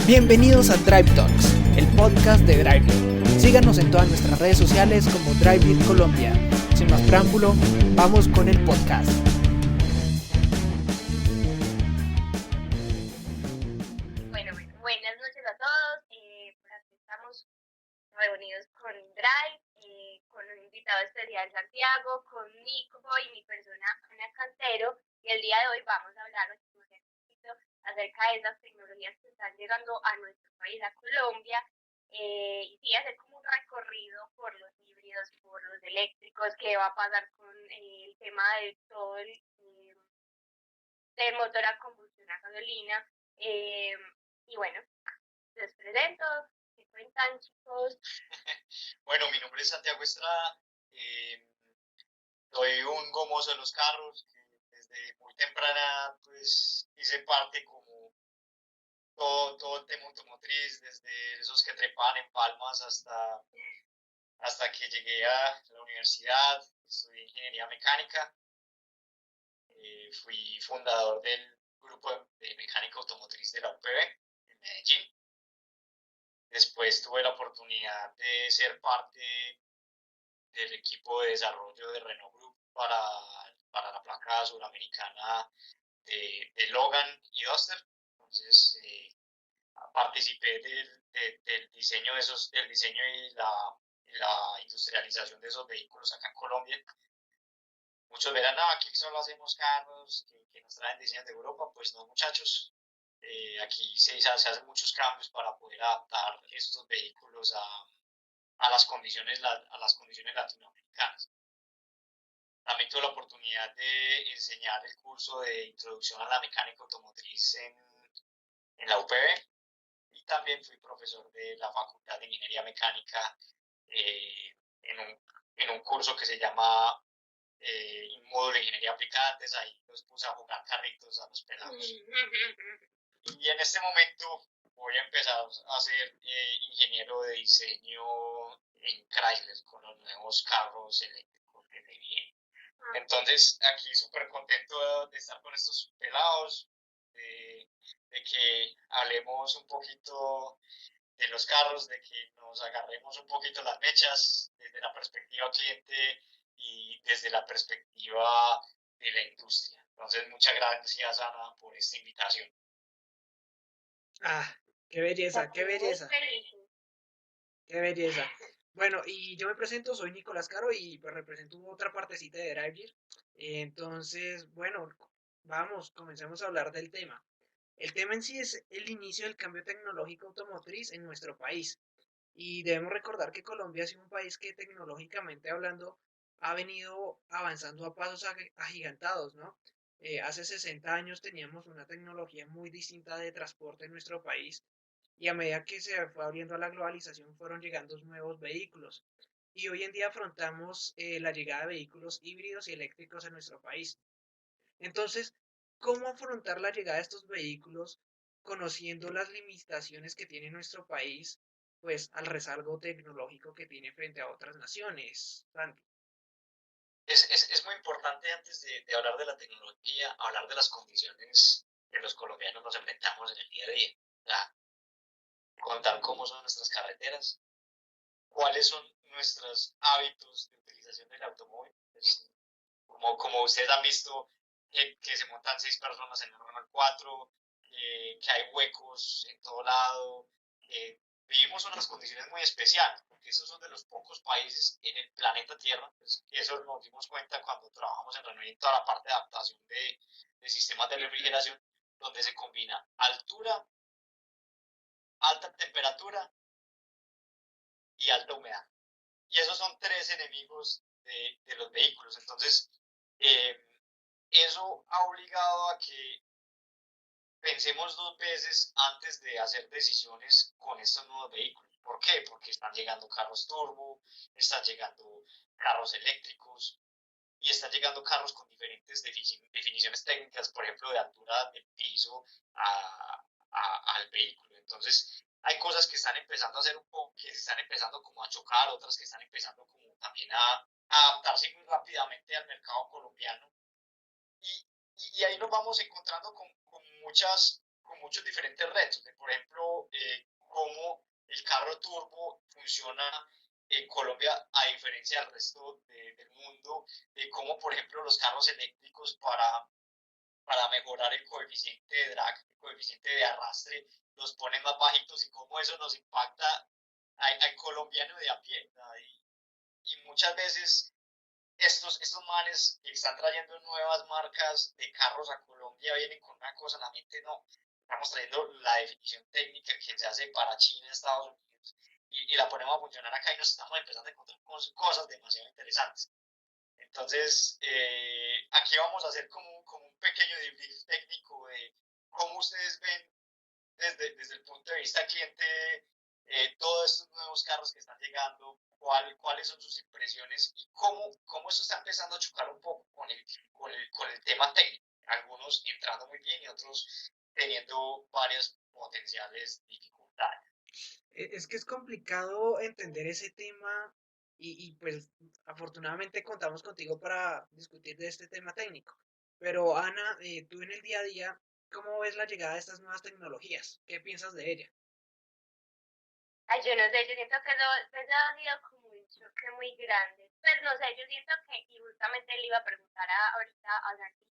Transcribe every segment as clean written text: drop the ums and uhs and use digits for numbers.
Bienvenidos a Drive Talks, el podcast de Drively. Síganos en todas nuestras redes sociales como Drively Colombia. Sin más preámbulo, vamos con el podcast. Buenas noches a todos. Por aquí estamos reunidos con Drive, con un invitado especial, Santiago, con Nico y mi persona, Ana Cantero. Y el día de hoy vamos a hablar un poquito acerca de esas tecnologías que están llegando a nuestro país, a Colombia. Y sí, hacer como un recorrido por los híbridos, por los eléctricos, qué va a pasar con el tema de todo el del motor a combustión a gasolina. Y bueno, les presento, ¿qué cuentan, chicos? Bueno, mi nombre es Santiago Estrada, soy un gomoso de los carros, que desde muy temprana pues hice parte como todo el tema automotriz, desde esos que trepaban en palmas hasta que llegué a la universidad, estudié ingeniería mecánica, fui fundador del grupo de mecánica automotriz de la UPB en Medellín. Después tuve la oportunidad de ser parte del equipo de desarrollo de Renault Group para la placa suramericana de Logan y Duster. Entonces participé del diseño del diseño y la industrialización de esos vehículos acá en Colombia. Muchos verán, no, aquí solo hacemos carros que nos traen diseños de Europa. Pues no, muchachos. Aquí se hacen muchos cambios para poder adaptar estos vehículos a las condiciones latinoamericanas. También tuve la oportunidad de enseñar el curso de introducción a la mecánica automotriz en la UPB, y también fui profesor de la Facultad de Ingeniería Mecánica en un curso que se llama módulo de Ingeniería Aplicada. Antes ahí los puse a jugar carritos a los pelados. Y en este momento voy a empezar a ser ingeniero de diseño en Chrysler con los nuevos carros eléctricos que se vienen. Entonces aquí súper contento de estar con estos pelados, de que hablemos un poquito de los carros, de que nos agarremos un poquito las mechas desde la perspectiva cliente y desde la perspectiva de la industria. Entonces muchas gracias, Ana, por esta invitación. Qué belleza, qué belleza. Qué belleza. Bueno, y yo me presento, soy Nicolás Caro y pues represento otra partecita de Driver. Entonces, bueno, vamos, comencemos a hablar del tema. El tema en sí es el inicio del cambio tecnológico automotriz en nuestro país. Y debemos recordar que Colombia ha sido un país que tecnológicamente hablando ha venido avanzando a pasos agigantados, ¿no? Hace 60 años teníamos una tecnología muy distinta de transporte en nuestro país y a medida que se fue abriendo a la globalización fueron llegando nuevos vehículos. Y hoy en día afrontamos la llegada de vehículos híbridos y eléctricos a nuestro país. Entonces, ¿cómo afrontar la llegada de estos vehículos conociendo las limitaciones que tiene nuestro país, pues al rezago tecnológico que tiene frente a otras naciones? Santi. Es muy importante, antes de hablar de la tecnología, hablar de las condiciones que los colombianos nos enfrentamos en el día a día. O sea, contar cómo son nuestras carreteras, cuáles son nuestros hábitos de utilización del automóvil. Pues, como ustedes han visto, que se montan 6 personas en el Renault 4, que hay huecos en todo lado. Vivimos unas condiciones muy especiales, porque estos son de los pocos países en el planeta Tierra, pues, y eso nos dimos cuenta cuando trabajamos en Renault en toda la parte de adaptación de sistemas de refrigeración, donde se combina altura, alta temperatura y alta humedad. Y esos son 3 enemigos de los vehículos. Entonces, eso ha obligado a que pensemos 2 veces antes de hacer decisiones con estos nuevos vehículos. ¿Por qué? Porque están llegando carros turbo, están llegando carros eléctricos y están llegando carros con diferentes definiciones técnicas, por ejemplo, de altura del piso al vehículo. Entonces, hay cosas que están empezando a hacer que están empezando como a chocar, otras que están empezando como también a adaptarse muy rápidamente al mercado colombiano. Y ahí nos vamos encontrando con muchas con muchos diferentes retos, de, por ejemplo, cómo el carro turbo funciona en Colombia a diferencia del resto del mundo, de cómo, por ejemplo, los carros eléctricos para mejorar el coeficiente de drag, el coeficiente de arrastre, los ponen más bajitos y cómo eso nos impacta al colombiano de a pie. Y muchas veces estos manes que están trayendo nuevas marcas de carros a Colombia vienen con una cosa en la mente, no, estamos trayendo la definición técnica que se hace para China, Estados Unidos, y la ponemos a funcionar acá y nos estamos empezando a encontrar cosas demasiado interesantes. Entonces, aquí vamos a hacer como un pequeño debrief técnico de cómo ustedes ven desde el punto de vista cliente todos estos nuevos carros que están llegando, cuáles son sus impresiones y cómo eso está empezando a chocar un poco con el tema técnico. Algunos entrando muy bien y otros teniendo varias potenciales dificultades. Es que es complicado entender ese tema y pues afortunadamente contamos contigo para discutir de este tema técnico. Pero Ana, tú en el día a día, ¿cómo ves la llegada de estas nuevas tecnologías? ¿Qué piensas de ella? Ay, yo no sé, yo siento que eso ha sido como un choque muy grande. Pues no sé, yo siento que, y justamente le iba a preguntar ahorita a Santi,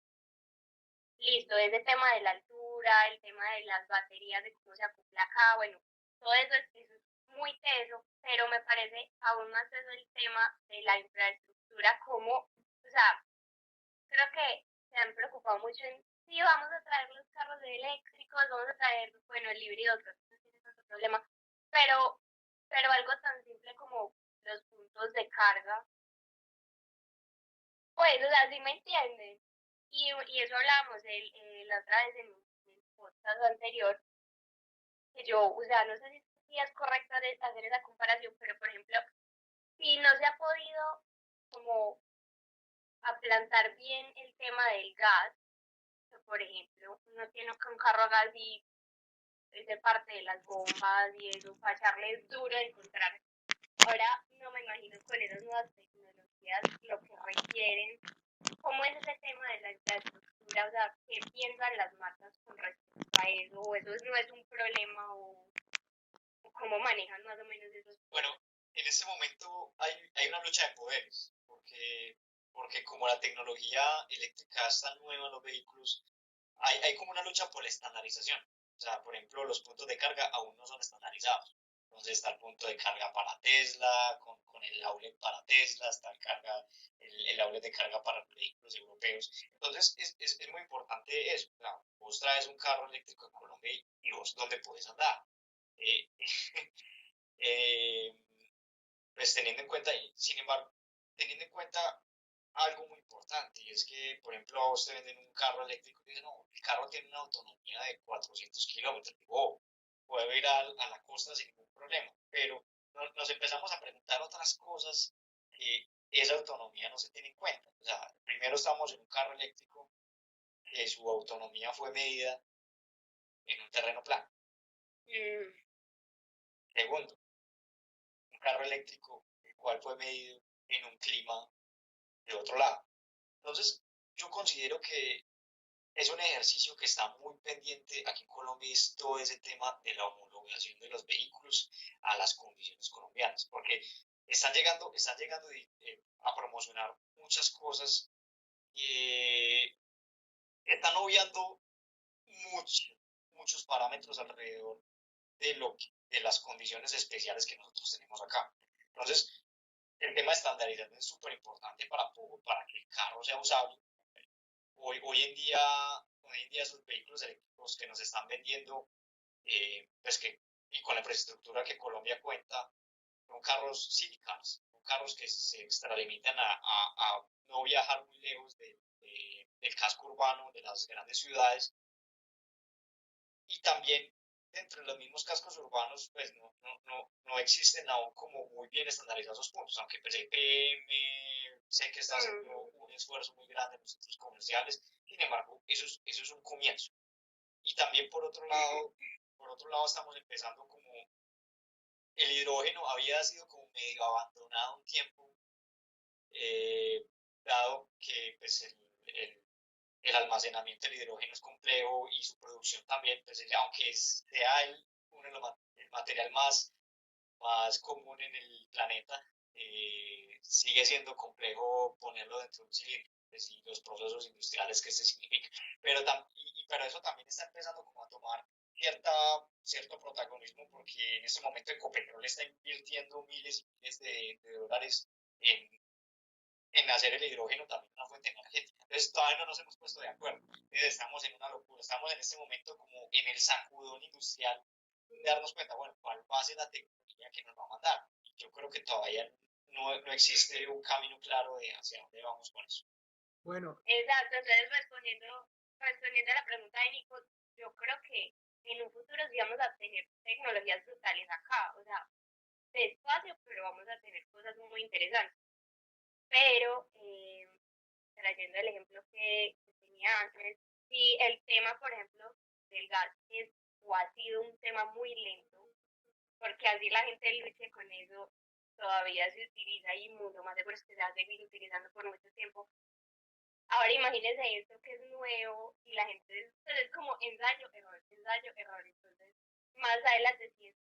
listo, ese tema de la altura, el tema de las baterías, de cómo se acopla acá, bueno, todo eso es muy teso, pero me parece aún más teso el tema de la infraestructura, como, o sea, creo que se han preocupado mucho en, sí, vamos a traer los carros eléctricos, vamos a traer, bueno, el híbrido, creo que no tiene tanto problema, pero, pero algo tan simple como los puntos de carga, pues, o sea, sí me entienden. Y eso hablábamos la otra vez en un podcast anterior, que yo, o sea, no sé si es correcto hacer esa comparación, pero por ejemplo, si no se ha podido como aplantar bien el tema del gas, que, por ejemplo, uno tiene un carro a gas y es de parte de las bombas y eso, para echarle es duro encontrar. Ahora no me imagino con esas nuevas tecnologías lo que requieren. ¿Cómo es ese tema de la infraestructura? O sea, ¿qué piensan las marcas con respecto a eso? ¿O eso no es un problema? ¿O cómo manejan más o menos esos Bueno, temas? en este momento hay una lucha de poderes, porque como la tecnología eléctrica está nueva en los vehículos, hay como una lucha por la estandarización. O sea, por ejemplo, los puntos de carga aún no son estandarizados. Entonces está el punto de carga para Tesla, con el outlet para Tesla, está el outlet de carga para los vehículos europeos. Entonces es muy importante eso. O sea, vos traes un carro eléctrico en Colombia y vos dónde puedes andar. Eh, eh, pues teniendo en cuenta, sin embargo, teniendo en cuenta algo muy importante, y es que, por ejemplo, a vos te venden un carro eléctrico y dicen, no, el carro tiene una autonomía de 400 kilómetros, digo, oh, puedo ir a la costa sin ningún problema, pero nos empezamos a preguntar otras cosas que esa autonomía no se tiene en cuenta. O sea, primero estamos en un carro eléctrico que su autonomía fue medida en un terreno plano. Mm, Segundo, un carro eléctrico el cual fue medido en un clima de otro lado. Entonces, yo considero que es un ejercicio que está muy pendiente aquí en Colombia, es todo ese tema de la homologación de los vehículos a las condiciones colombianas, porque están llegando a promocionar muchas cosas y están obviando muchos parámetros alrededor de las condiciones especiales que nosotros tenemos acá. Entonces, el tema de estandarización es súper importante para que el carro sea usable. Hoy en día esos vehículos eléctricos que nos están vendiendo, pues y con la infraestructura que Colombia cuenta, son carros city cars, son carros que se extralimitan a no viajar muy lejos del casco urbano de las grandes ciudades y también dentro de los mismos cascos urbanos, pues no existen aún como muy bien estandarizados esos puntos, aunque pues el PM sé que está haciendo mm. un esfuerzo muy grande en los centros comerciales, sin embargo, eso es un comienzo. Y también por otro lado estamos empezando como el hidrógeno había sido como medio abandonado un tiempo, dado que pues, el almacenamiento del hidrógeno es complejo y su producción también, pues, aunque sea uno de el material más común en el planeta, sigue siendo complejo ponerlo dentro de un cilindro, pues, y los procesos industriales que se significa. Pero eso también está empezando como a tomar cierto protagonismo porque en este momento Ecopetrol está invirtiendo miles y miles de dólares en hacer el hidrógeno también una fuente energética. Entonces todavía no nos hemos puesto de acuerdo. Entonces estamos en una locura, estamos en este momento como en el sacudón industrial de darnos cuenta, bueno, cuál va a ser la tecnología que nos va a mandar. Y yo creo que todavía no existe un camino claro de hacia dónde vamos con eso. Bueno, Exacto, entonces respondiendo a la pregunta de Nico, yo creo que en un futuro sí vamos a tener tecnologías brutales acá, o sea, despacio, pero vamos a tener cosas muy interesantes. Pero, trayendo el ejemplo que tenía antes, si el tema, por ejemplo, del gas es o ha sido un tema muy lento, porque así la gente luche con eso, todavía se utiliza y mucho más seguro es que se va a seguir utilizando por mucho tiempo. Ahora imagínense esto que es nuevo y la gente es como ensayo, error, ensayo, error. Entonces, más adelante sí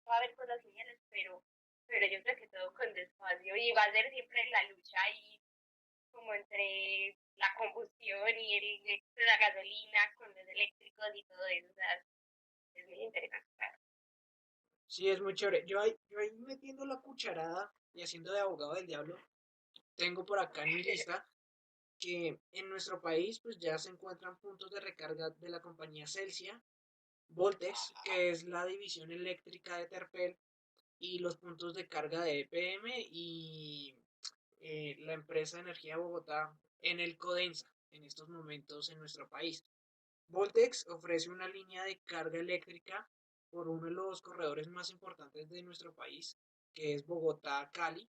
va a haber cosas geniales, pero yo creo que todo con despacio y va a ser siempre la lucha ahí como entre la combustión y la gasolina con los eléctricos y todo eso. O sea, es muy interesante. Claro. sí, es muy chévere. Yo ahí metiendo la cucharada y haciendo de abogado del diablo, tengo por acá en mi lista que en nuestro país pues ya se encuentran puntos de recarga de la compañía Celsia, Voltex, que es la división eléctrica de Terpel, y los puntos de carga de EPM y la empresa de energía de Bogotá en el Codensa en estos momentos en nuestro país. Voltex ofrece una línea de carga eléctrica por uno de los corredores más importantes de nuestro país, que es Bogotá-Cali,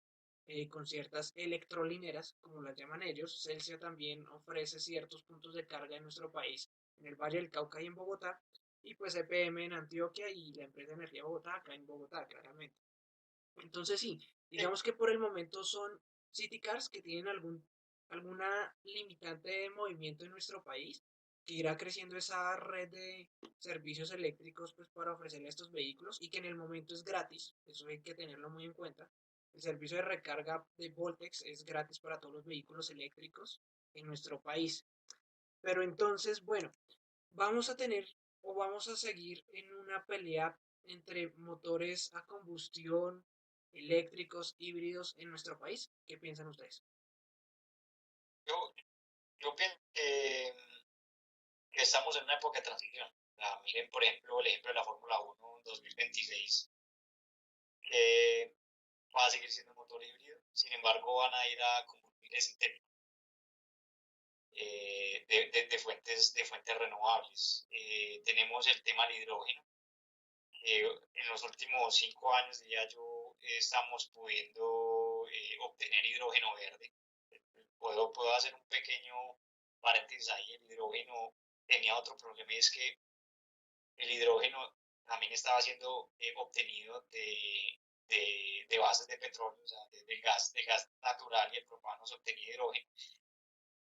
con ciertas electrolineras, como las llaman ellos. Celsia también ofrece ciertos puntos de carga en nuestro país, en el Valle del Cauca y en Bogotá, y pues EPM en Antioquia y la empresa de energía Bogotá acá en Bogotá, claramente. Entonces sí, digamos que por el momento son city cars que tienen alguna limitante de movimiento en nuestro país, que irá creciendo esa red de servicios eléctricos pues para ofrecerle a estos vehículos y que en el momento es gratis, eso hay que tenerlo muy en cuenta. El servicio de recarga de Voltex es gratis para todos los vehículos eléctricos en nuestro país. Pero entonces, bueno, vamos a tener o vamos a seguir en una pelea entre motores a combustión, eléctricos, híbridos en nuestro país. ¿Qué piensan ustedes? Yo, yo pienso que estamos en una época de transición. Miren, por ejemplo, el ejemplo de la Fórmula 1 en 2026, que va a seguir siendo un motor híbrido, sin embargo van a ir a combustibles sintéticos, de fuentes renovables. Tenemos el tema del hidrógeno, que en los últimos 5 años, diría yo, estamos pudiendo obtener hidrógeno verde. Puedo hacer un pequeño paréntesis ahí. El hidrógeno tenía otro problema, y es que el hidrógeno también estaba siendo obtenido de bases de petróleo, o sea, de gas natural, y el propano se obtenía hidrógeno.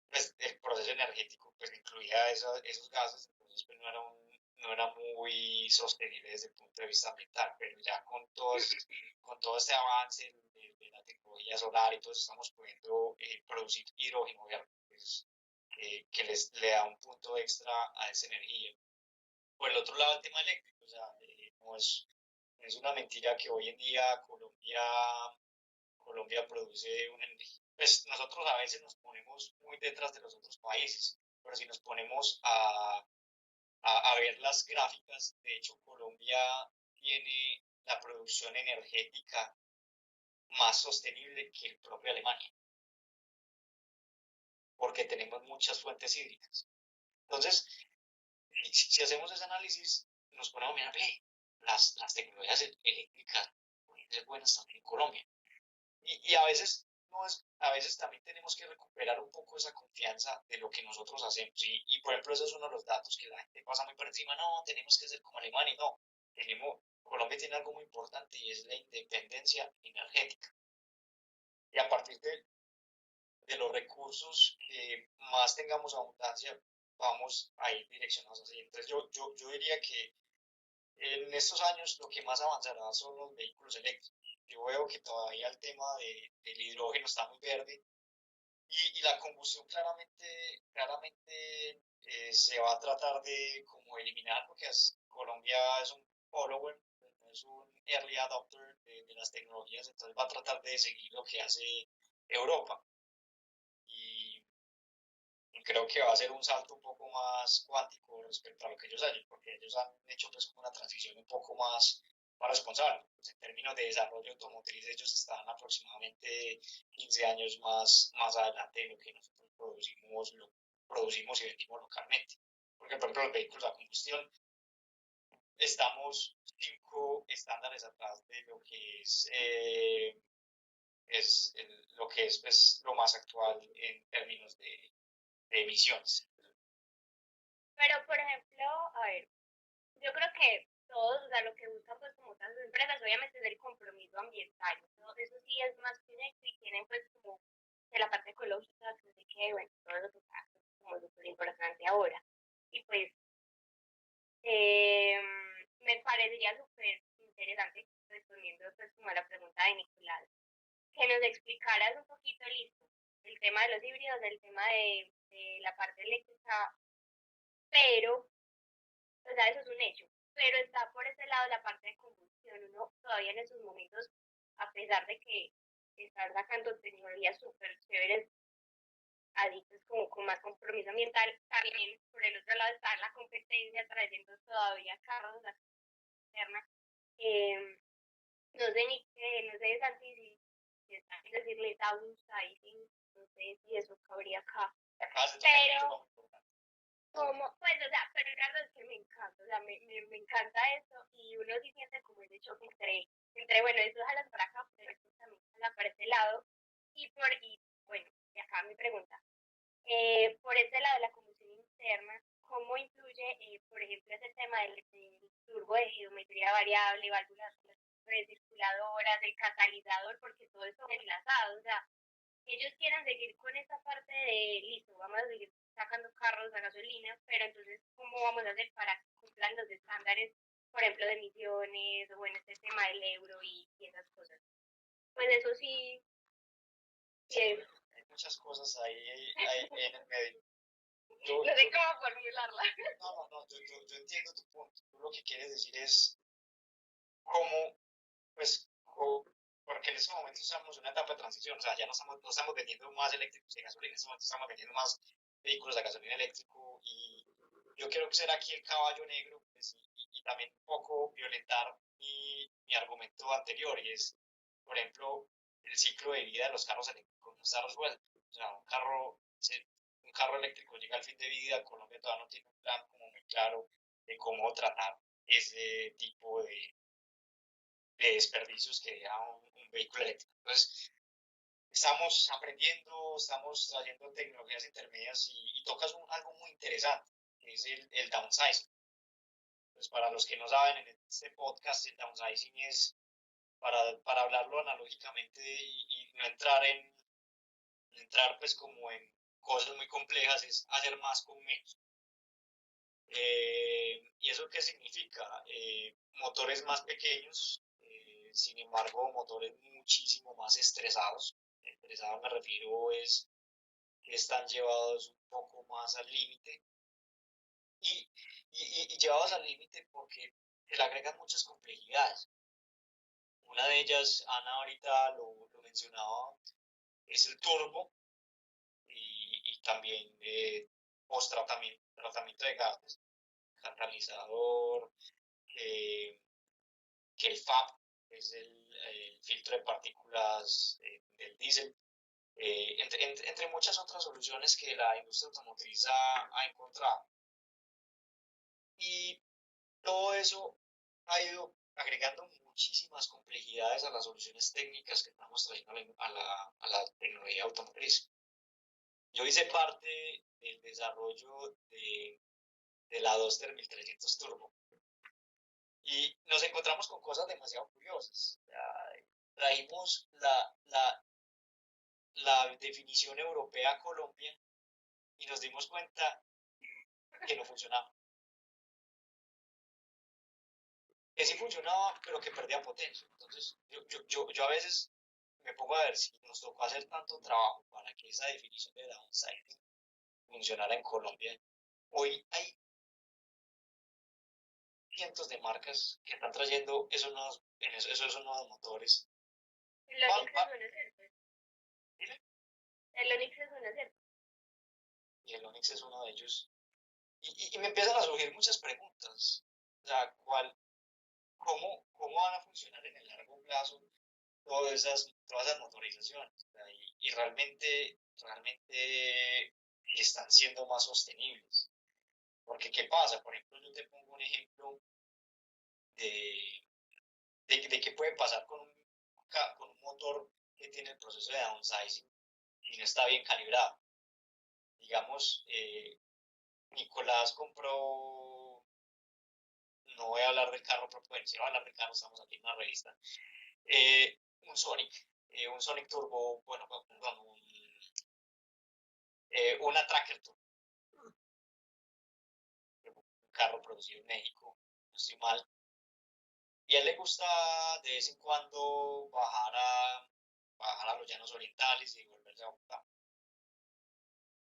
Pues el proceso energético pues incluía esos gases, entonces pues no era muy sostenible desde el punto de vista ambiental, pero ya con todo este avance de la tecnología solar y todo eso, estamos pudiendo producir hidrógeno verde, pues, que le da un punto extra a esa energía. Por el otro lado, el tema eléctrico, o sea, no es una mentira que hoy en día Colombia produce una energía. Pues nosotros a veces nos ponemos muy detrás de los otros países, pero si nos ponemos a ver las gráficas, de hecho Colombia tiene la producción energética más sostenible que el propio Alemania, porque tenemos muchas fuentes hídricas. Entonces, si hacemos ese análisis, nos ponemos a mirar, las tecnologías eléctricas pueden ser buenas también en Colombia. Y a veces también tenemos que recuperar un poco esa confianza de lo que nosotros hacemos. Y por ejemplo, eso es uno de los datos que la gente pasa muy por encima. No, tenemos que ser como Alemania. No, Colombia tiene algo muy importante, y es la independencia energética. Y a partir de los recursos que más tengamos abundancia, vamos a ir direccionados así. Entonces yo diría que en estos años lo que más avanzará son los vehículos eléctricos. Yo veo que todavía el tema del hidrógeno está muy verde y la combustión claramente se va a tratar de como eliminar porque Colombia es un follower, no es un early adopter de las tecnologías, entonces va a tratar de seguir lo que hace Europa. Y creo que va a ser un salto un poco más cuántico respecto a lo que ellos hacen, porque ellos han hecho pues como una transición un poco más responsable. Pues, en términos de desarrollo automotriz, ellos están aproximadamente 15 años más adelante de lo que nosotros producimos y vendimos localmente. Porque, por ejemplo, los vehículos a combustión, estamos 5 estándares atrás de lo que lo que es pues, lo más actual en términos de emisiones. Pero, por ejemplo, a ver, yo creo que todos, o sea, lo que buscan pues como otras empresas, obviamente es el compromiso ambiental, ¿no? Eso sí es más que un hecho y tienen pues como de la parte ecológica, que no sé qué, bueno, todo lo que está como súper importante ahora. Y pues eh, me parecería súper interesante, respondiendo pues como a la pregunta de Nicolás, que nos explicaras un poquito, listo, el tema de los híbridos, el tema de la parte eléctrica, pero o sea, eso es un hecho. Pero está por ese lado la parte de combustión. Uno todavía en esos momentos, a pesar de que están sacando tecnologías súper chéveres, adictos como con más compromiso ambiental, también por el otro lado está la competencia trayendo todavía carros a externa. Eh, no sé ni qué, no sé Santi si está bien decirle downsizing, no sé si eso cabría acá. Pero como, pues, o sea, pero el caso es que me encanta, o sea, me encanta eso y uno sí siente como ese choque bueno, eso jalas para acá, pero esto también jala para este lado y bueno, y acá mi pregunta, por ese lado de la combustión interna, ¿cómo influye, por ejemplo, ese tema del turbo de geometría variable, válvulas recirculadoras, del catalizador, porque todo eso es enlazado, o sea, ellos quieran seguir con esa parte de, listo, vamos a seguir sacando carros a gasolina, pero entonces, ¿cómo vamos a hacer para que cumplan los estándares, por ejemplo, de emisiones o bueno, este tema del euro y esas cosas? Pues eso sí, sí, hay muchas cosas ahí en el medio. no sé cómo formularla. No, yo entiendo tu punto. Tú lo que quieres decir es cómo, pues, porque en este momento estamos en una etapa de transición, o sea, ya no estamos vendiendo más eléctricos que gasolina, en este momento estamos vendiendo más vehículos a gasolina eléctrico y yo quiero ser aquí el caballo negro pues, y también un poco violentar mi argumento anterior y es, por ejemplo, el ciclo de vida de los carros eléctricos no está resuelto. O sea, un carro eléctrico llega al fin de vida, Colombia todavía no tiene un plan como muy claro de cómo tratar ese tipo de desperdicios que deja un vehículo eléctrico. Entonces, estamos aprendiendo, estamos trayendo tecnologías intermedias y tocas algo muy interesante, que es el downsizing. Pues para los que no saben, en este podcast el downsizing es, para hablarlo analógicamente y no entrar pues como en cosas muy complejas, es hacer más con menos. ¿Y eso qué significa? Motores más pequeños, sin embargo, motores muchísimo más estresados. Estresados me refiero es que están llevados un poco más al límite y, y llevados al límite porque se le agregan muchas complejidades. Una de ellas, Ana ahorita lo mencionaba, es el turbo y también tratamiento de gases, catalizador, que el FAP, que es el filtro de partículas del diésel, entre muchas otras soluciones que la industria automotriz ha encontrado. Y todo eso ha ido agregando muchísimas complejidades a las soluciones técnicas que estamos trayendo a la tecnología automotriz. Yo hice parte del desarrollo de la Duster 1300 Turbo y nos encontramos con cosas demasiado curiosas. Traímos la definición europea a Colombia y nos dimos cuenta que no funcionaba. Que sí funcionaba, pero que perdía potencia. Entonces, yo a veces me pongo a ver si nos tocó hacer tanto trabajo para que esa definición de downsizing funcionara en Colombia. Hoy hay cientos de marcas que están trayendo esos nuevos motores. El Onix es uno, ¿cierto? El Onix es uno, ¿cierto? Y el Onix es uno de ellos. Y me empiezan a surgir muchas preguntas. O sea, ¿cómo van a funcionar en el largo plazo todas esas motorizaciones? O sea, y realmente están siendo más sostenibles. Porque, ¿qué pasa? Por ejemplo, yo te pongo un ejemplo de, de qué puede pasar con un motor que tiene el proceso de downsizing y no está bien calibrado. Digamos, Nicolás compró, no voy a hablar del carro, pero bueno, si voy a hablar del carro, estamos aquí en una revista, un un Sonic Turbo, bueno, perdón, una Tracker Turbo, un carro producido en México, no estoy mal, y a él le gusta de vez en cuando bajar a los llanos orientales y volverse a Bogotá.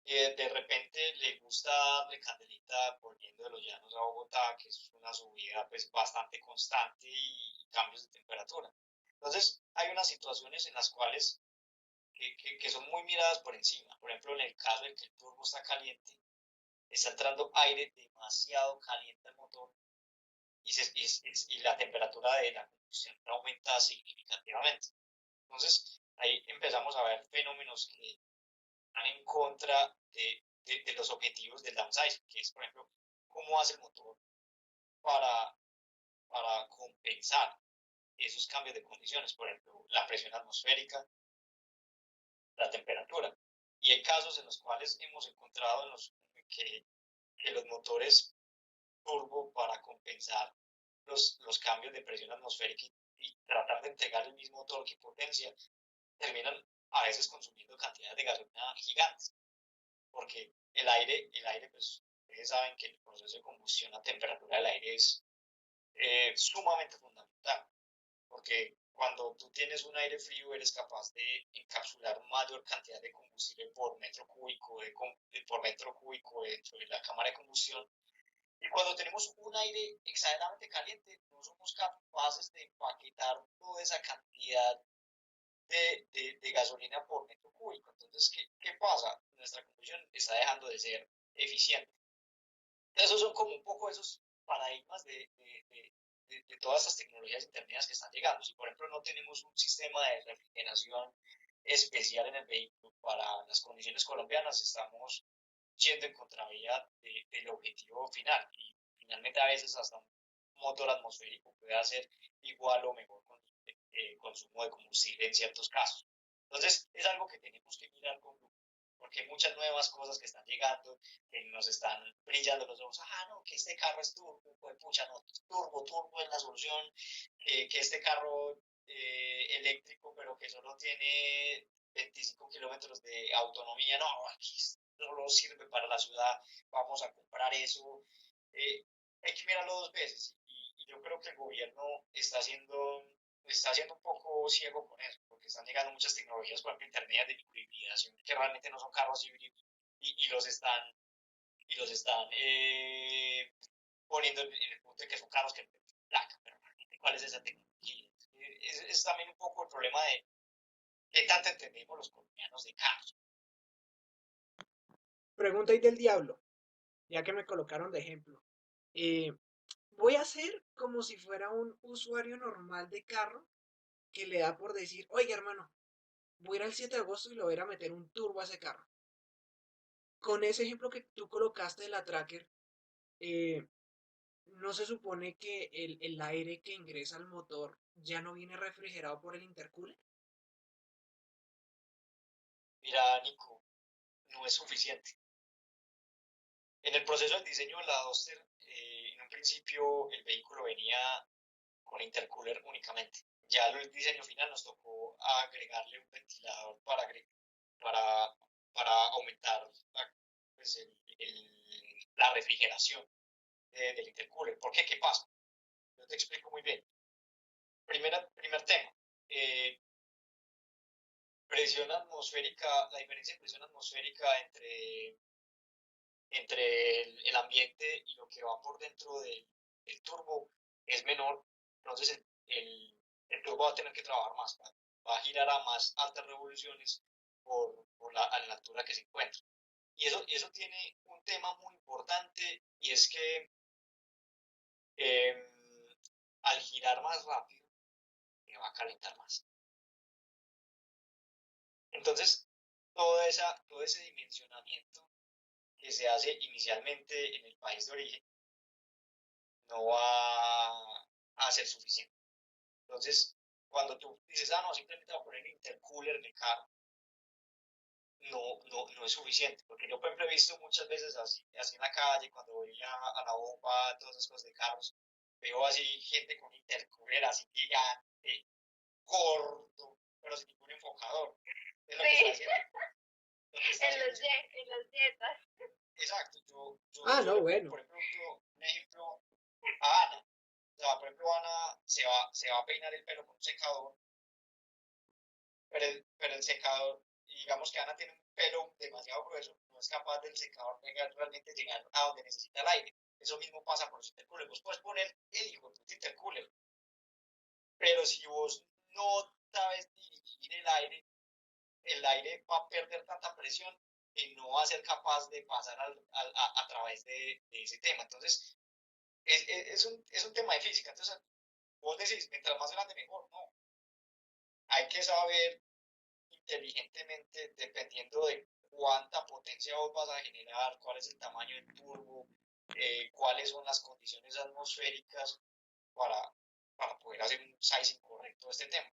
Y de repente le gusta darle candelita volviendo de los llanos a Bogotá, que es una subida pues bastante constante y cambios de temperatura. Entonces, hay unas situaciones en las cuales que son muy miradas por encima. Por ejemplo, en el caso de que el turbo está caliente, está entrando aire demasiado caliente al motor y la temperatura de la combustión aumenta significativamente. Entonces, ahí empezamos a ver fenómenos que van en contra de los objetivos del downsizing, que es, por ejemplo, cómo hace el motor para, para compensar esos cambios de condiciones, por ejemplo, la presión atmosférica, la temperatura. Y hay casos en los cuales hemos encontrado que los motores turbo para compensar los cambios de presión atmosférica y tratar de entregar el mismo torque y potencia, terminan a veces consumiendo cantidades de gasolina gigantes, porque el aire, pues ustedes saben que el proceso de combustión a temperatura del aire es sumamente fundamental, porque cuando tú tienes un aire frío eres capaz de encapsular mayor cantidad de combustible por metro cúbico, por metro cúbico dentro de la cámara de combustión. Y cuando tenemos un aire exageradamente caliente, no somos capaces de empaquetar toda esa cantidad de gasolina por metro cúbico. Entonces, ¿qué pasa? Nuestra combustión está dejando de ser eficiente. Esos son como un poco esos paradigmas de todas estas tecnologías intermedias que están llegando. Si, por ejemplo, no tenemos un sistema de refrigeración especial en el vehículo para las condiciones colombianas, estamos yendo en contravía del objetivo final. Y finalmente, a veces, hasta un motor atmosférico puede hacer igual o mejor con consumo de combustible en ciertos casos. Entonces, es algo que tenemos que mirar con lupa, porque hay muchas nuevas cosas que están llegando, que nos están brillando los ojos. Ah, no, que este carro es turbo, pues pucha, no, turbo es la solución, que este carro eléctrico, pero que solo tiene 25 kilómetros de autonomía, no, aquí solo sirve para la ciudad, vamos a comprar eso. Eh, Hay que mirarlo dos veces y yo creo que el gobierno está siendo un poco ciego con eso, porque están llegando muchas tecnologías, por ejemplo, intermedias de microhibridación, que realmente no son carros híbridos y los están poniendo en el punto de que son carros que placa, pero realmente cuál es esa tecnología. Es también un poco el problema de qué tanto entendemos los colombianos de carros. Pregunta ahí del diablo, ya que me colocaron de ejemplo. Eh, Voy a hacer como si fuera un usuario normal de carro que le da por decir, oiga hermano, voy a ir al 7 de agosto y le voy a ir a meter un turbo a ese carro. Con ese ejemplo que tú colocaste de la tracker, eh, ¿no se supone que el aire que ingresa al motor ya no viene refrigerado por el intercooler? Mira, Nico, no es suficiente. En el proceso del diseño de la Duster, en un principio el vehículo venía con intercooler únicamente. Ya en el diseño final nos tocó agregarle un ventilador para, para aumentar pues, la refrigeración del intercooler. ¿Por qué? ¿Qué pasa? Yo te explico muy bien. Primer tema. Presión atmosférica, la diferencia de presión atmosférica entre el ambiente y lo que va por dentro del turbo es menor, entonces el turbo va a tener que trabajar más, va a girar a más altas revoluciones a la altura que se encuentra. Y eso tiene un tema muy importante y es que al girar más rápido, me va a calentar más. Entonces, todo ese dimensionamiento que se hace inicialmente en el país de origen no va a ser suficiente. Entonces, cuando tú dices, no, simplemente voy a poner intercooler en el carro, no es suficiente, porque yo, por ejemplo, he visto muchas veces así en la calle, cuando voy a la bomba, todas esas cosas de carros, veo así gente con intercooler así gigante, gordo, pero sin ningún enfocador. Es lo que está haciendo. Lo que está haciendo En los dietas. Exacto. Yo no, le pongo, bueno. por ejemplo, un ejemplo a Ana. O sea, por ejemplo, Ana se va a peinar el pelo con un secador, pero el secador, y digamos que Ana tiene un pelo demasiado grueso, no es capaz del secador realmente llegar a donde necesita el aire. Eso mismo pasa con los intercoolers. Vos puedes poner el hijo de tu intercooler, pero si vos no sabes dirigir el aire va a perder tanta presión que no va a ser capaz de pasar a través de ese tema. Entonces, es un tema de física. Entonces, vos decís, mientras más grande mejor. No, hay que saber inteligentemente, dependiendo de cuánta potencia vos vas a generar, cuál es el tamaño del turbo, cuáles son las condiciones atmosféricas para, para poder hacer un sizing correcto de este tema.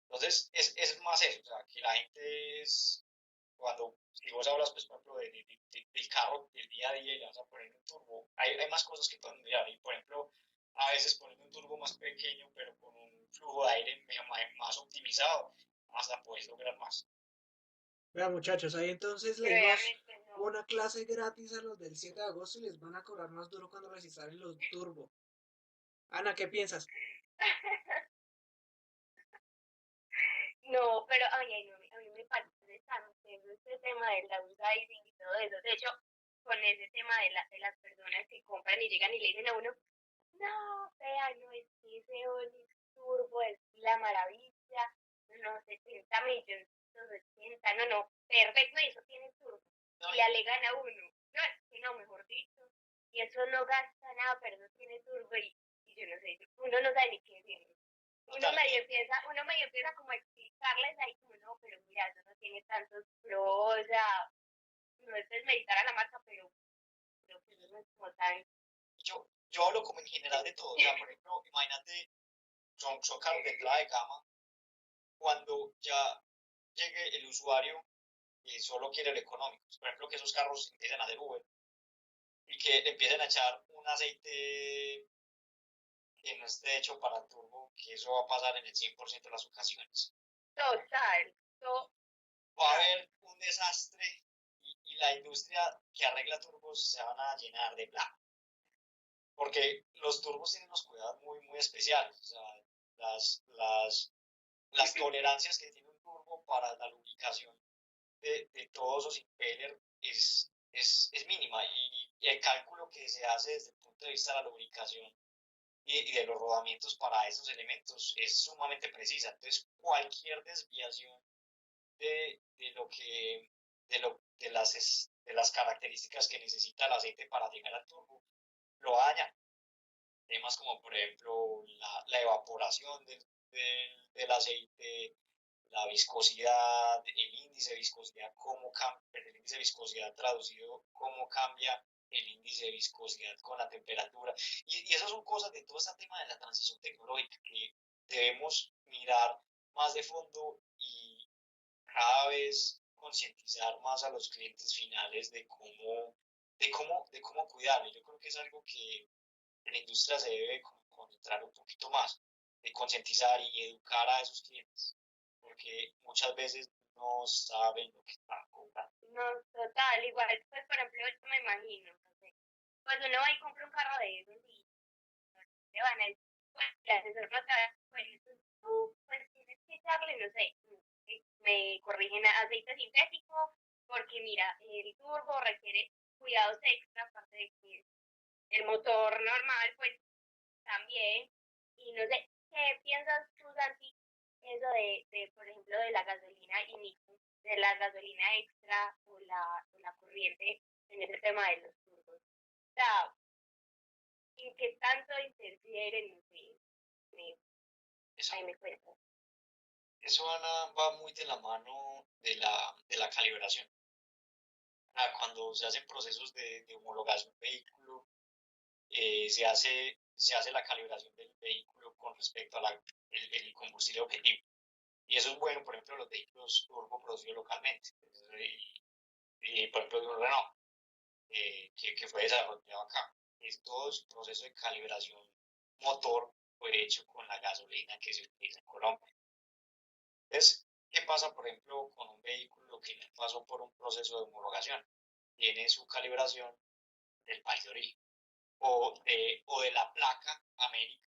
Entonces, es más eso, o sea, que la gente es, si vos hablas, pues, por ejemplo, del carro del día a día y le vas a poner un turbo, hay más cosas que pueden mirar. Y, por ejemplo, a veces poniendo un turbo más pequeño, pero con un flujo de aire más optimizado, hasta puedes lograr más. Vea, muchachos, ahí entonces le Pero dimos obviamente no. una clase gratis a los del 7 de agosto y les van a cobrar más duro cuando les instalen los turbo. Ana, ¿qué piensas? No, pero ay, no, a mí me parece tan serio este tema del downsizing y todo eso. De hecho, con ese tema de las personas que compran y llegan y le dicen a uno, no, vea, no, es que ese Onix Turbo es la maravilla, no, 70 millones, 80, no, perfecto, y eso tiene turbo. No, Y le alegan a uno, no, es que no, mejor dicho, y eso no gasta nada, pero no tiene turbo, y yo no sé, uno no sabe ni qué decir. total, Uno medio empieza como a explicarles ahí como, no, pero mira, eso no tiene tantos pros, o sea, no es desmeditar a la marca, pero pues no es como tan... yo hablo como en general de todo. O sea, por ejemplo, imagínate, son carros de entrada de gama, cuando ya llegue el usuario y solo quiere el económico. Por ejemplo, que esos carros empiecen a hacer Uber y que le empiecen a echar un aceite que no esté hecho para el turbo, que eso va a pasar en el 100% de las ocasiones. Total, Va a total. haber un desastre y la industria que arregla turbos se van a llenar de plata. Porque los turbos tienen unos cuidados muy especiales. O sea, las tolerancias que tiene un turbo para la lubricación de todos los impellers es mínima y el cálculo que se hace desde el punto de vista de la lubricación y de los rodamientos para esos elementos es sumamente precisa. Entonces, cualquier desviación de lo que de las características que necesita el aceite para llegar al turbo lo daña. Temas como, por ejemplo, la evaporación del aceite, la viscosidad, el índice de viscosidad, cómo cambia, el índice de viscosidad traducido, cómo cambia el índice de viscosidad con la temperatura. Y esas son cosas de todo este tema de la transición tecnológica que debemos mirar más de fondo y cada vez concientizar más a los clientes finales de cómo cuidarlo. Yo creo que es algo que la industria se debe concentrar un poquito más, de concientizar y educar a esos clientes, porque muchas veces no saben lo que están cobrando. No, total, igual, pues por ejemplo, yo me imagino, no sé, pues uno va y compra un carro de esos y te van a decir, pues el asesor no te va a decir, pues tú, pues tienes que echarle, no sé, me corrigen aceite sintético, porque mira, el turbo requiere cuidados extra, aparte de que el motor normal, pues también, y no sé, ¿qué piensas tú, Santi, eso por ejemplo, de la gasolina y Nico, de la gasolina extra o la corriente en ese tema de los turbos? O sea, ¿en qué tanto interfieren? No sé, Eso, ahí me cuentas. eso Ana, va muy de la mano de la calibración. Cuando se hacen procesos de homologación de vehículo, se hace la calibración del vehículo con respecto a el combustible objetivo. Y eso es bueno, por ejemplo, los vehículos turbo producidos localmente. Y, por ejemplo, de un Renault, que fue desarrollado acá. Todo el proceso de calibración motor fue hecho con la gasolina que se utiliza en Colombia. Entonces, ¿qué pasa, por ejemplo, con un vehículo que no pasó por un proceso de homologación? Tiene su calibración del país de origen o de la placa América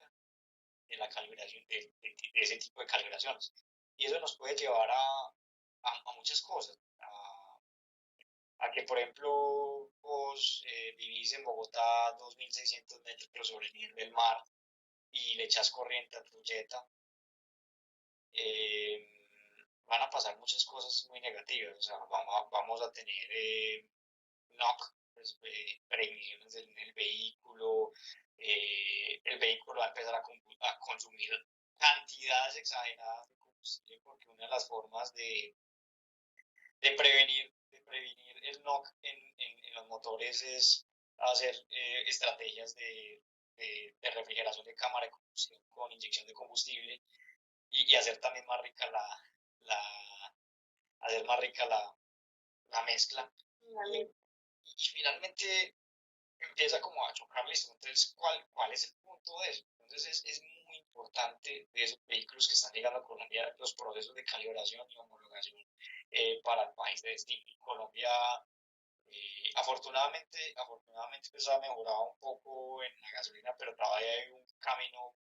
de la calibración, de ese tipo de calibraciones. Y eso nos puede llevar a muchas cosas. A que, por ejemplo, vos vivís en Bogotá 2.600 metros sobre el nivel del mar y le echas corriente a tu jetta, eh, van a pasar muchas cosas muy negativas. O sea, vamos a tener knock, pues, preigniciones en el vehículo, el vehículo va a empezar a consumir cantidades exageradas de combustible porque una de las formas de prevenir el knock en los motores es hacer estrategias de refrigeración de cámara de combustión con inyección de combustible y hacer también más rica la, hacer más rica la mezcla. Y, y finalmente empieza como a chocar, listo. Entonces, ¿cuál es el punto de eso? Entonces, es muy importante de esos vehículos que están llegando a Colombia, los procesos de calibración y homologación para el país de destino. Colombia, afortunadamente pues ha mejorado un poco en la gasolina, pero todavía hay un camino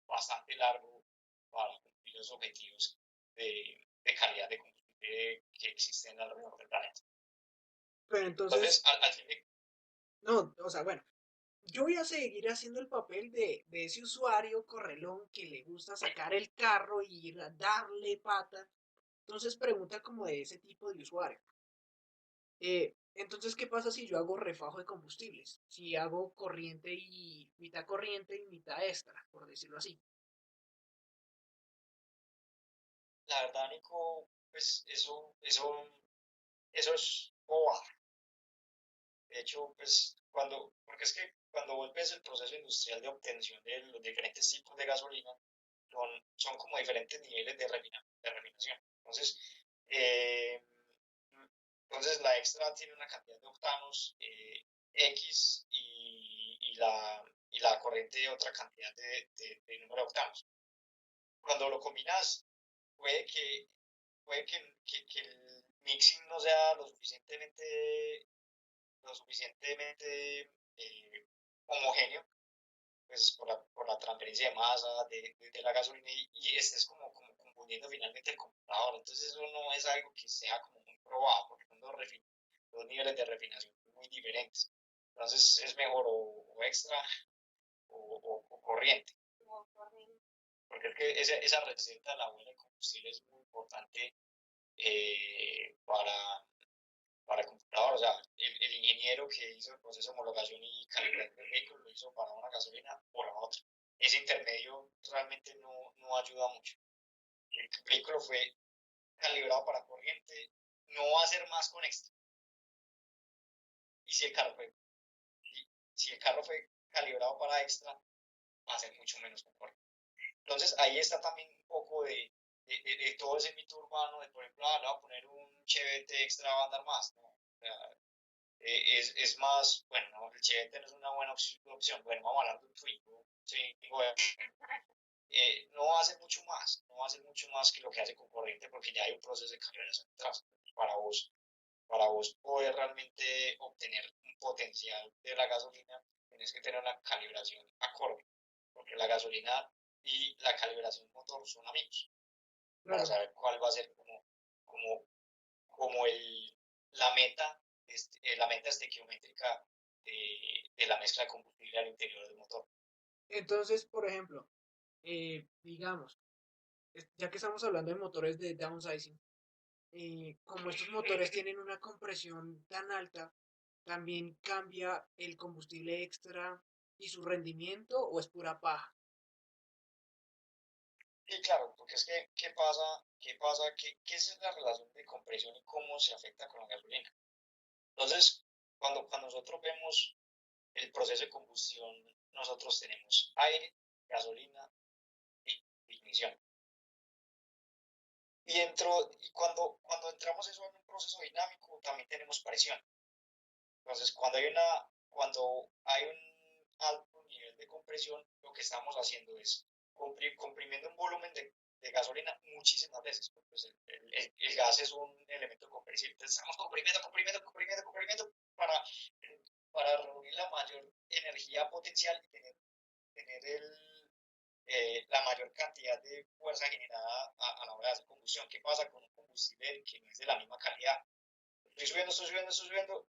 bastante largo para cumplir los objetivos de calidad de combustible que existen alrededor del planeta. Pero Entonces, entonces, al fin de no, o sea, bueno, yo voy a seguir haciendo el papel de ese usuario correlón que le gusta sacar el carro y ir a darle pata. Entonces pregunta como de ese tipo de usuario. Entonces, ¿qué pasa si yo hago refajo de combustibles? Si hago corriente y mitad extra, por decirlo así. la verdad, Nico, pues eso es boba. De hecho, pues porque es que cuando vuelves el proceso industrial de obtención de los diferentes tipos de gasolina, son como diferentes niveles de refinación. Eh, entonces la extra tiene una cantidad de octanos X y la corriente otra cantidad de número de octanos. Cuando lo combinas, puede que, que el mixing no sea lo suficientemente homogéneo, pues por la transferencia de masa de la gasolina y estés como confundiendo finalmente el computador. Entonces eso no es algo que sea como muy probado, porque son dos niveles de refinación muy diferentes. Entonces es mejor o extra o corriente. Porque es que esa receta de la buena de combustible es muy importante para el computador. O sea, el ingeniero que hizo el proceso de homologación y calibración del vehículo lo hizo para una gasolina o la otra. Ese intermedio realmente no ayuda mucho. El vehículo fue calibrado para corriente, no va a ser más con extra. Y si el carro fue calibrado para extra, va a ser mucho menos con corriente. Entonces ahí está también un poco de todo ese mito urbano de, por ejemplo, le voy a poner un Chevette extra, va a andar más, ¿no? O sea, es más, bueno, no, el Chevette no es una buena opción. Bueno, vamos a hablar de un Twingo. Sí, Twingo, no hace mucho más, no hace mucho más que lo que hace con corriente porque ya hay un proceso de calibración detrás. Para vos poder realmente obtener un potencial de la gasolina, tienes que tener una calibración acorde, porque la gasolina y la calibración motor son amigos, para Claro. saber cuál va a ser como, como la meta, la meta estequiométrica de la mezcla de combustible al interior del motor. Entonces, por ejemplo, digamos, ya que estamos hablando de motores de downsizing, como estos motores tienen una compresión tan alta, ¿también cambia el combustible extra y su rendimiento o es pura paja? Y claro, porque es que, ¿qué pasa? ¿Qué pasa? ¿Qué es la relación de compresión y cómo se afecta con la gasolina? Entonces, cuando nosotros vemos el proceso de combustión, nosotros tenemos aire, gasolina y ignición. Y cuando entramos eso en un proceso dinámico, también tenemos presión. Entonces, cuando hay un alto nivel de compresión, lo que estamos haciendo es comprimiendo un volumen de gasolina muchísimas veces, porque pues, el gas es un elemento compresible. Entonces, estamos comprimiendo para reunir la mayor energía potencial y tener la mayor cantidad de fuerza generada a la hora de hacer combustión. ¿Qué pasa con un combustible que no es de la misma calidad? Estoy subiendo,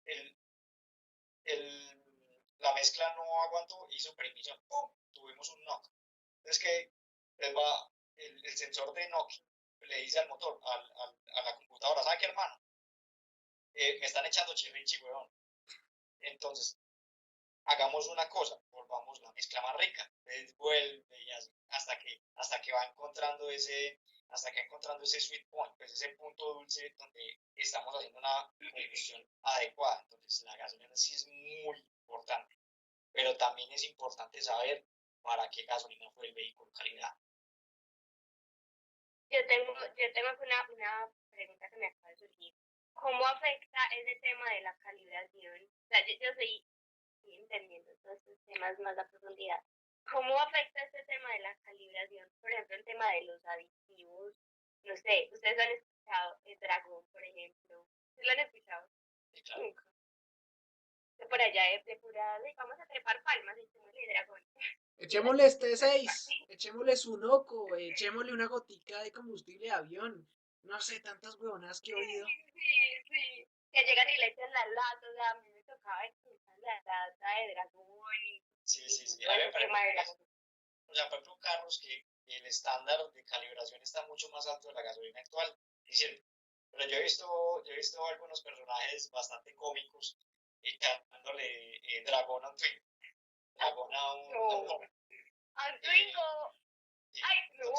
la mezcla no aguantó, hizo permisión, ¡pum! Tuvimos un knock. Entonces, que les va el sensor de knock, le dice al motor, a la computadora, ¿sabe qué, hermano? Me están echando chirrichi, weón. Entonces, hagamos una cosa, volvamos la mezcla más rica, entonces vuelve y así, hasta que hasta que va encontrando ese sweet point, pues ese punto dulce donde estamos haciendo una combustión adecuada. Entonces la gasolina sí es muy importante, pero también es importante saber para qué gasolina fue el vehículo calidad. Yo tengo una pregunta que me acaba de surgir. ¿Cómo afecta ese tema de la calibración? O sea, yo estoy entendiendo todos estos temas más a profundidad. ¿Cómo afecta este tema de la calibración? Por ejemplo, el tema de los aditivos. No sé, ustedes han escuchado el dragón, por ejemplo. ¿Ustedes lo han escuchado? Y claro, Nunca. Por allá es de pura, de, vamos a trepar palmas y echemos el dragón. Echémosle este 6, echémosle su loco, echémosle una gotica de combustible de avión. No sé, tantas huevonas que he oído. Sí. Que llegan y le echan la lata, o sea, a mí me tocaba echar la lata de dragón y sí. todo A mí me ese tema de la parece, o sea, por ejemplo, carros que el estándar de calibración está mucho más alto de la gasolina actual, es cierto. Pero yo he visto algunos personajes bastante cómicos cantándole dragón a un twin, dragón a un No, joven. Eh, Andringo, sí, ay, no.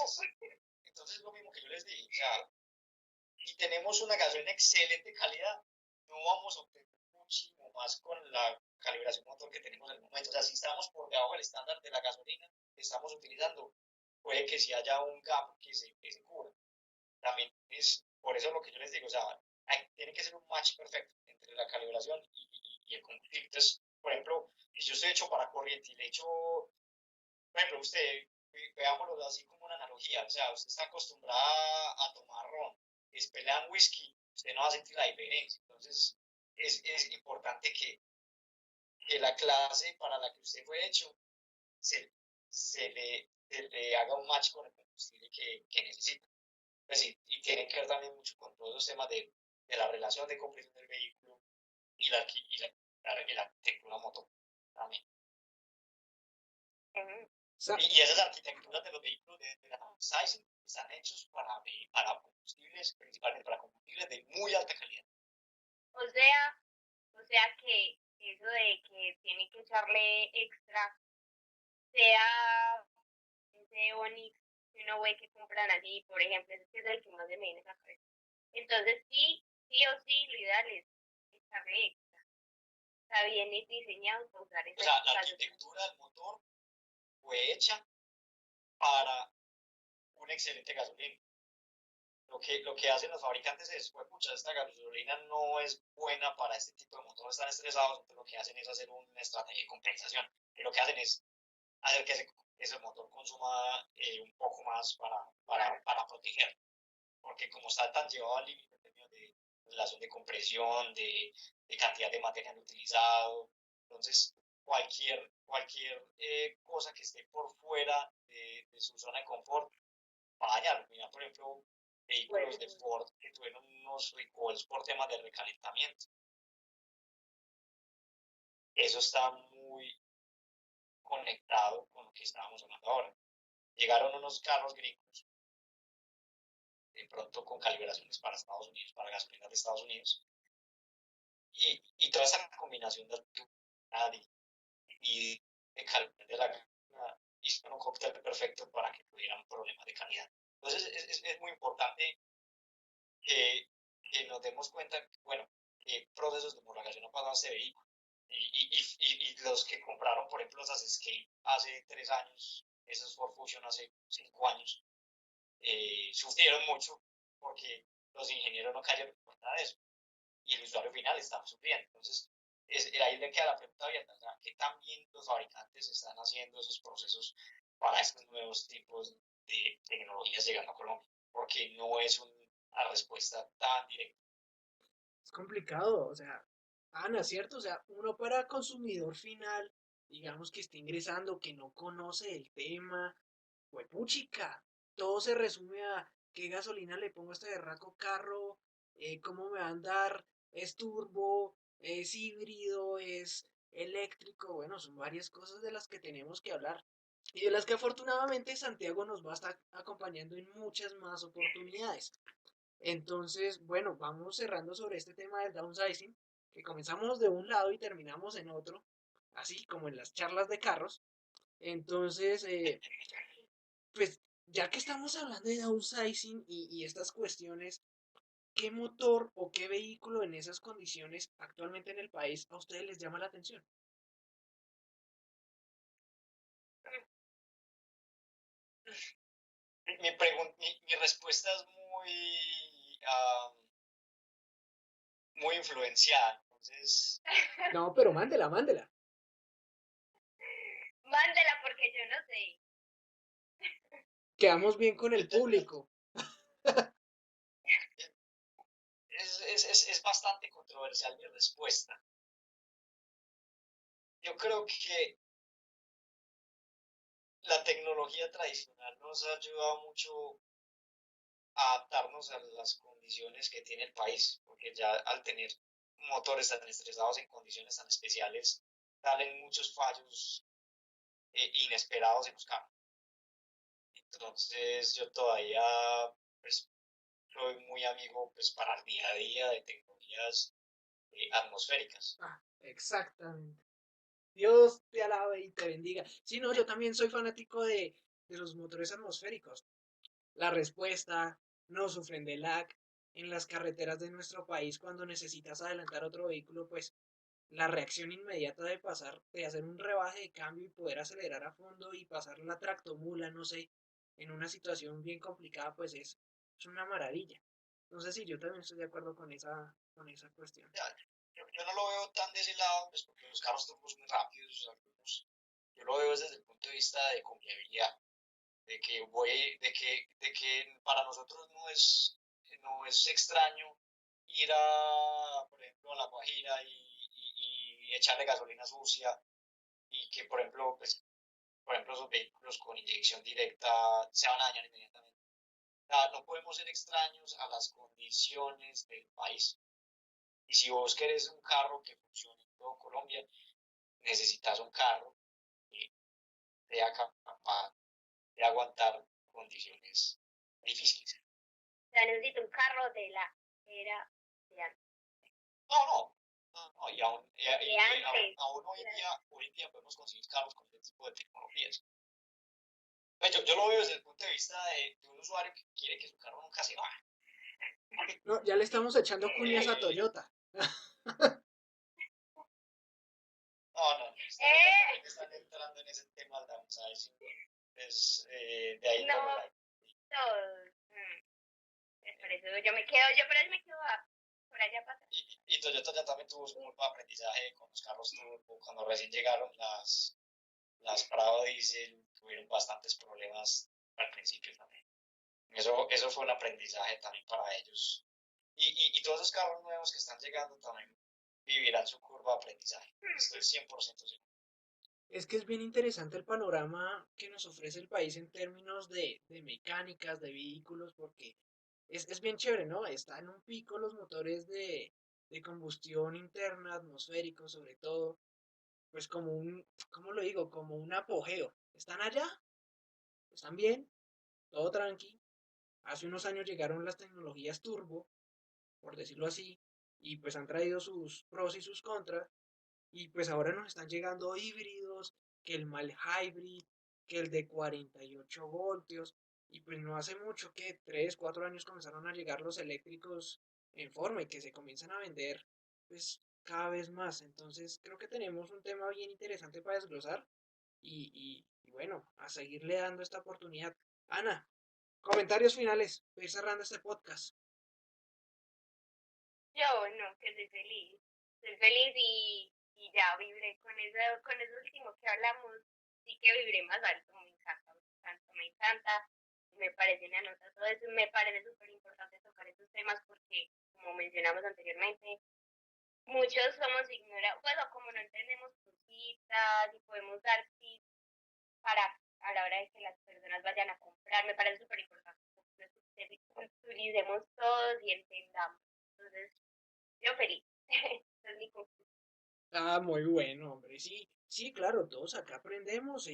entonces es lo mismo que yo les dije, o sea, y tenemos una gasolina de excelente calidad, no vamos a obtener muchísimo más con la calibración motor que tenemos en el momento. O sea, si estamos por debajo del estándar de la gasolina que estamos utilizando, puede que si haya un gap que se cubra. También es por eso lo que yo les digo, o sea, tiene que ser un match perfecto entre la calibración y el combustible. Entonces, por ejemplo, si yo estoy hecho para corriente y le echo, por ejemplo, usted, veámoslo así como una analogía, o sea, usted está acostumbrada a tomar ron, es pelean whisky, usted no va a sentir la diferencia. Entonces, es importante que la clase para la que usted fue hecho se, se le haga un match con el combustible que necesita. Pues sí, y tiene que ver también mucho con todos los temas de la relación de compresión del vehículo y la arquitectura motor también. Y esas arquitecturas de los vehículos de la downsizing están hechos para combustibles, principalmente para combustibles de muy alta calidad. O sea, o sea que eso de que tiene que echarle extra, sea ese Onix que uno ve que compran así, por ejemplo, ese es el que más se me viene a la cabeza. Entonces sí o sí, lo ideal es echarle extra. Está bien diseñado para usar O esa sea, la gasolina. arquitectura del motor fue hecha para una excelente gasolina. Lo que hacen los fabricantes es, pues, pucha, esta gasolina no es buena para este tipo de motor, están estresados, entonces lo que hacen es hacer una estrategia de compensación. Y lo que hacen es hacer que ese motor consuma un poco más para proteger, porque como está tan llevado al límite en términos de relación de compresión, de cantidad de material utilizado, entonces cualquier cosa que esté por fuera de su zona de confort va a dañarlo. Mira, por ejemplo, vehículos de Ford que tuvieron unos recalls por temas de recalentamiento. Eso está muy conectado con lo que estábamos hablando ahora. Llegaron unos carros gringos, de pronto con calibraciones para Estados Unidos, para gasolinas de Estados Unidos, y toda esa combinación de altura y de calidad de la gasolina hizo un cóctel perfecto para que tuvieran problemas de calidad. Entonces es muy importante que, que nos demos cuenta, bueno, qué procesos de homologación ha pasado este vehículo. Y los que compraron, por ejemplo, esas Escape hace 3 años, esas Ford Fusion hace 5 años, sufrieron mucho porque los ingenieros no cayeron en cuenta de eso y el usuario final estaba sufriendo. Entonces, ahí le queda la pregunta abierta, o sea, ¿qué también los fabricantes están haciendo esos procesos para estos nuevos tipos de tecnologías llegando a Colombia? Porque no es una respuesta tan directa. Es complicado, o sea, Ana, ¿cierto? O sea, uno para consumidor final, digamos que está ingresando, que no conoce el tema, pues puchica, todo se resume a qué gasolina le pongo a este berraco carro, cómo me va a andar, es turbo, es híbrido, es eléctrico, bueno, son varias cosas de las que tenemos que hablar y de las que afortunadamente Santiago nos va a estar acompañando en muchas más oportunidades. Entonces, bueno, vamos cerrando sobre este tema del downsizing, que comenzamos de un lado y terminamos en otro, así como en las charlas de carros. Entonces, pues ya que estamos hablando de downsizing y estas cuestiones, ¿qué motor o qué vehículo en esas condiciones actualmente en el país a ustedes les llama la atención? Mi respuesta es muy influenciada, entonces No, pero mándela, mándela. Mándela porque yo no sé. Quedamos bien con el público. es bastante controversial mi respuesta. Yo creo que la tecnología tradicional nos ha ayudado mucho a adaptarnos a las condiciones que tiene el país, porque ya al tener motores tan estresados en condiciones tan especiales, salen muchos fallos inesperados en los carros. Entonces yo todavía pues, soy muy amigo pues, para el día a día de tecnologías atmosféricas. Ah, exactamente. Dios te alabe y te bendiga. Sí, no, yo también soy fanático de los motores atmosféricos. La respuesta, no sufren de lag. En las carreteras de nuestro país, cuando necesitas adelantar otro vehículo, pues la reacción inmediata de pasar, de hacer un rebaje de cambio y poder acelerar a fondo y pasar la tractomula, no sé, en una situación bien complicada, pues es una maravilla. No sé si yo también estoy de acuerdo con esa cuestión. Ya, yo no lo veo tan de ese lado, pues porque los carros turbos son muy rápidos, algunos, yo lo veo desde el punto de vista de confiabilidad, de que para nosotros no es extraño ir por ejemplo, a La Guajira y echarle gasolina sucia y que, por ejemplo, esos vehículos con inyección directa se van a dañar inmediatamente. O sea, no podemos ser extraños a las condiciones del país. Y si vos querés un carro que funcione en todo Colombia, necesitas un carro que sea capaz de aguantar condiciones difíciles. Ya necesito un carro de la era de antes. No, y aún, De antes. aún hoy en día podemos conseguir carros con este tipo de tecnologías. Pues yo lo veo desde el punto de vista de un usuario que quiere que su carro nunca se vaya. No, ya le estamos echando cuñas a Toyota. No, están entrando en ese tema del downsizing. De ahí No, por ahí. todos. Por eso yo por eso me quedo por allá para atrás. Y Toyota ya también tuvo su curva de aprendizaje con los carros turbo cuando recién llegaron las Prado Diesel tuvieron bastantes problemas al principio también. Eso fue un aprendizaje también para ellos. Y todos esos carros nuevos que están llegando también vivirán su curva de aprendizaje. Estoy 100% seguro. Es que es bien interesante el panorama que nos ofrece el país en términos de mecánicas, de vehículos, porque es bien chévere, ¿no? Está en un pico los motores de combustión interna, atmosféricos sobre todo, pues como un, ¿cómo lo digo? Como un apogeo. ¿Están allá? ¿Están bien? ¿Todo tranqui? Hace unos años llegaron las tecnologías turbo, por decirlo así, y pues han traído sus pros y sus contras, y pues ahora nos están llegando híbridos, que el mal hybrid, que el de 48 voltios, y pues no hace mucho que 3 4 años comenzaron a llegar los eléctricos en forma y que se comienzan a vender pues cada vez más. Entonces creo que tenemos un tema bien interesante para desglosar y bueno, a seguirle dando esta oportunidad. Ana, comentarios finales, voy a ir cerrando este podcast. Yo no, que soy feliz y ya vibré con eso último que hablamos, sí que vibré más alto, me encanta, me encanta, me encanta, me parece una nota todo eso, me parece súper importante tocar esos temas porque, como mencionamos anteriormente, muchos somos ignorantes, bueno, como no entendemos cositas y podemos dar tips para a la hora de que las personas vayan a comprar, me parece súper importante que culturicemos todos y entendamos. Entonces, yo feliz. Esa es mi conclusión. Ah, muy bueno, hombre. Sí, sí, claro, todos acá aprendemos.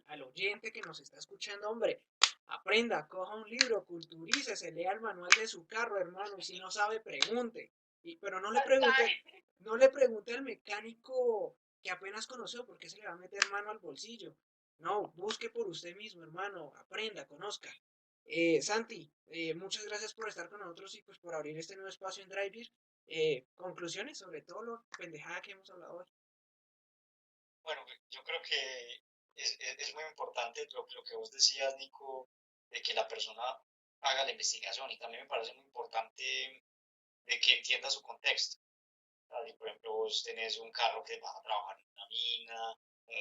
Al oyente que nos está escuchando, hombre, aprenda, coja un libro, culturícese, lea el manual de su carro, hermano, y si no sabe, pregunte. Pero Total. no le pregunte al mecánico que apenas conoció porque se le va a meter mano al bolsillo. No, busque por usted mismo, hermano, aprenda, conozca. Santi, muchas gracias por estar con nosotros y pues por abrir este nuevo espacio en Driver. Conclusiones sobre todo lo pendejada que hemos hablado hoy. Bueno, yo creo que es muy importante lo que vos decías, Nico, de que la persona haga la investigación y también me parece muy importante de que entienda su contexto. O sea, si, por ejemplo, vos tenés un carro que va a trabajar en una mina,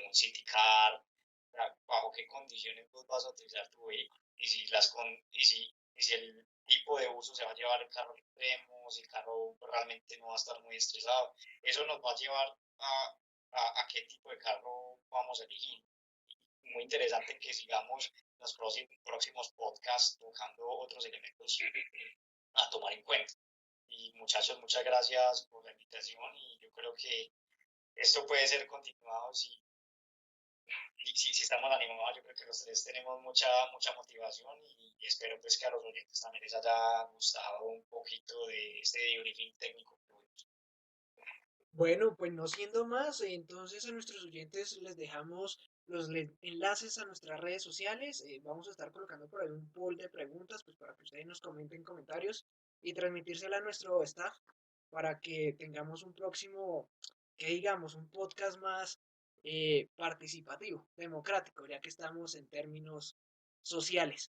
un city car, o sea, bajo qué condiciones vos vas a utilizar tu vehículo y si, y si el tipo de uso se va a llevar el carro al extremo, si el carro realmente no va a estar muy estresado, eso nos va a llevar a qué tipo de carro vamos a elegir. Muy interesante que sigamos los próximos podcasts tocando otros elementos a tomar en cuenta. Y muchachos, muchas gracias por la invitación y yo creo que esto puede ser continuado si estamos animados. Yo creo que los tres tenemos mucha motivación y espero pues que a los oyentes también les haya gustado un poquito de este debriefing técnico que tuvimos. Bueno, pues no siendo más, entonces a nuestros oyentes les dejamos los enlaces a nuestras redes sociales. Vamos a estar colocando por ahí un poll de preguntas, pues para que ustedes nos comenten comentarios y transmitírsela a nuestro staff para que tengamos un próximo, que digamos, un podcast más participativo, democrático, ya que estamos en términos sociales.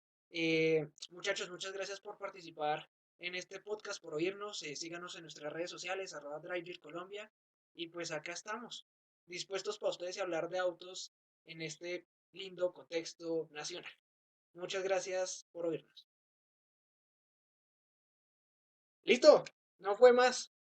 Muchachos, muchas gracias por participar en este podcast, por oírnos. Síganos en nuestras redes sociales, @Driver Colombia. Y pues acá estamos, dispuestos para ustedes a hablar de autos en este lindo contexto nacional. Muchas gracias por oírnos. ¡Listo! No fue más.